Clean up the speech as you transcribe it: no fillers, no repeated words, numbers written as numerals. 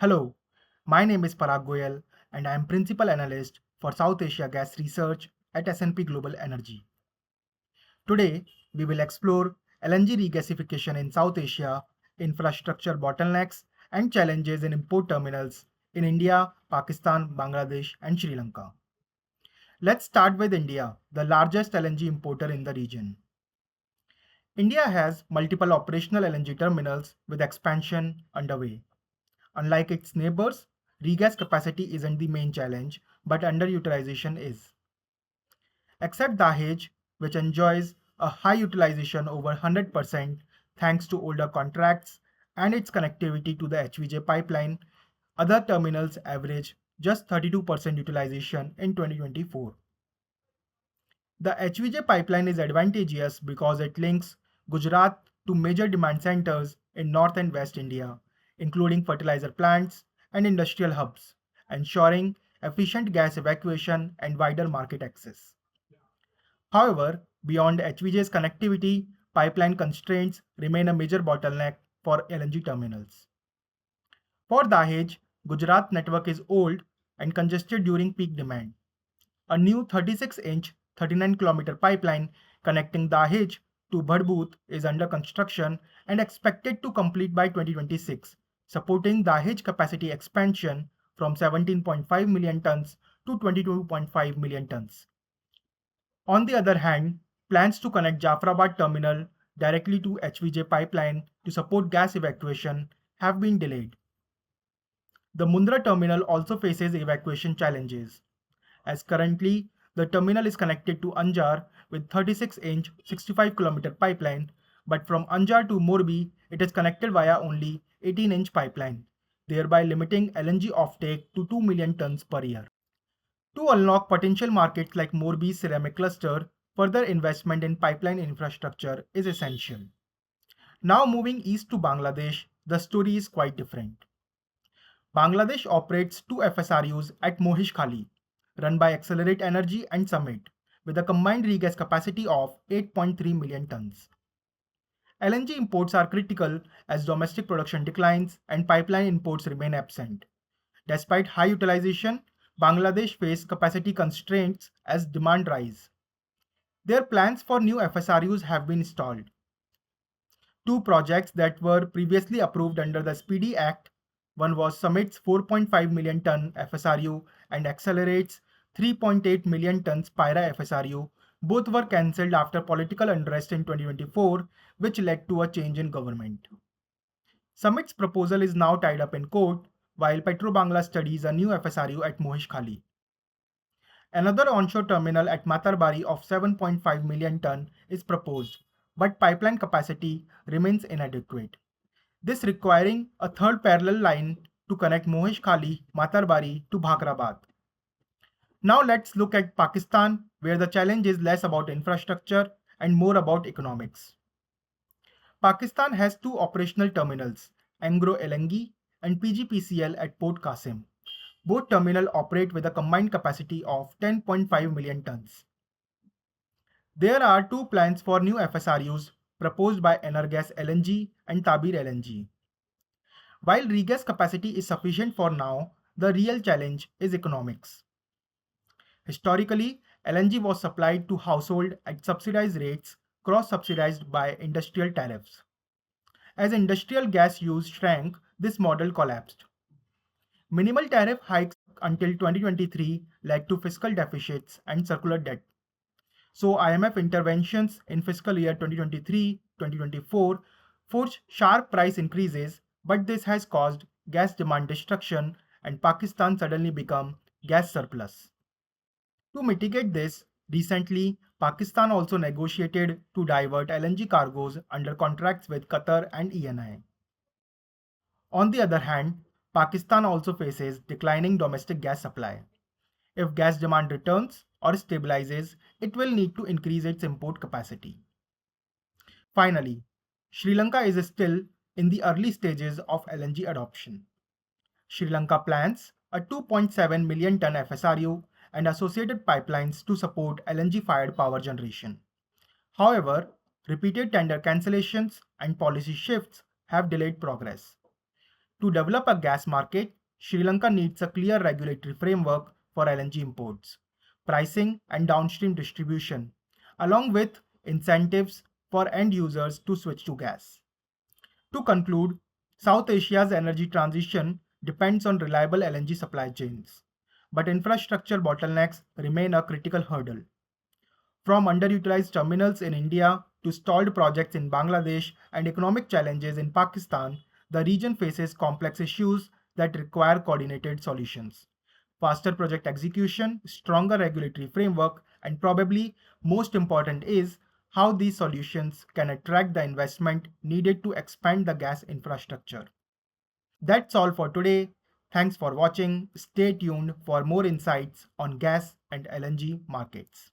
Hello, my name is Parag Goyal and I am Principal Analyst for South Asia Gas Research at S&P Global Energy. Today, we will explore LNG regasification in South Asia, infrastructure bottlenecks, and challenges in import terminals in India, Pakistan, Bangladesh, and Sri Lanka. Let's start with India, the largest LNG importer in the region. India has multiple operational LNG terminals with expansion underway. Unlike its neighbors, regas capacity isn't the main challenge, but underutilization is. Except Dahej, which enjoys a high utilization over 100% thanks to older contracts and its connectivity to the HVJ pipeline, other terminals average just 32% utilization in 2024. The HVJ pipeline is advantageous because it links Gujarat to major demand centers in North and West India, including fertilizer plants and industrial hubs, ensuring efficient gas evacuation and wider market access. However, beyond HVJ's connectivity, pipeline constraints remain a major bottleneck for LNG terminals. For Dahej, Gujarat network is old and congested during peak demand. A new 36-inch, 39-kilometer pipeline connecting Dahej to Bhadbut is under construction and expected to complete by 2026, supporting Dahej capacity expansion from 17.5 million tons to 22.5 million tons. On the other hand, plans to connect Jafrabad terminal directly to HVJ pipeline to support gas evacuation have been delayed. The Mundra terminal also faces evacuation challenges, as currently the terminal is connected to Anjar with 36-inch 65-kilometer pipeline, but from Anjar to Morbi it is connected via only 18-inch pipeline, thereby limiting LNG offtake to 2 million tons per year. To unlock potential markets like Morbi's ceramic cluster, further investment in pipeline infrastructure is essential. Now moving east to Bangladesh, the story is quite different. Bangladesh operates two FSRUs at Mohish Khali, run by Accelerate Energy and Summit, with a combined regas capacity of 8.3 million tons. LNG imports are critical as domestic production declines and pipeline imports remain absent. Despite high utilization, Bangladesh face capacity constraints as demand rise. Their plans for new FSRUs have been stalled. Two projects that were previously approved under the Speedy Act, one was Summit's 4.5 million ton FSRU and Accelerate's 3.8 million ton Spira FSRU, both were cancelled after political unrest in 2024, which led to a change in government. Summit's proposal is now tied up in court, while Petrobangla studies a new FSRU at Mohish Khali. Another onshore terminal at Matarbari of 7.5 million ton is proposed, but pipeline capacity remains inadequate. This requiring a third parallel line to connect Mohish Khali, Matarbari to Bhakrabad. Now let's look at Pakistan, where the challenge is less about infrastructure and more about economics. Pakistan has two operational terminals, Angro LNG and PGPCL at Port Qasim. Both terminals operate with a combined capacity of 10.5 million tons. There are two plans for new FSRUs proposed by Energas LNG and Tabir LNG. While regas capacity is sufficient for now, the real challenge is economics. Historically, LNG was supplied to households at subsidized rates, cross-subsidized by industrial tariffs. As industrial gas use shrank, this model collapsed. Minimal tariff hikes until 2023 led to fiscal deficits and circular debt. So IMF interventions in fiscal year 2023-2024 forced sharp price increases, but this has caused gas demand destruction and Pakistan suddenly become gas surplus. To mitigate this, recently Pakistan also negotiated to divert LNG cargoes under contracts with Qatar and ENI. On the other hand, Pakistan also faces declining domestic gas supply. If gas demand returns or stabilizes, it will need to increase its import capacity. Finally, Sri Lanka is still in the early stages of LNG adoption. Sri Lanka plans a 2.7 million ton FSRU and associated pipelines to support LNG-fired power generation. However, repeated tender cancellations and policy shifts have delayed progress. To develop a gas market, Sri Lanka needs a clear regulatory framework for LNG imports, pricing and downstream distribution, along with incentives for end users to switch to gas. To conclude, South Asia's energy transition depends on reliable LNG supply chains, but infrastructure bottlenecks remain a critical hurdle. From underutilized terminals in India to stalled projects in Bangladesh and economic challenges in Pakistan, the region faces complex issues that require coordinated solutions. Faster project execution, stronger regulatory framework, and probably most important is how these solutions can attract the investment needed to expand the gas infrastructure. That's all for today. Thanks for watching. Stay tuned for more insights on gas and LNG markets.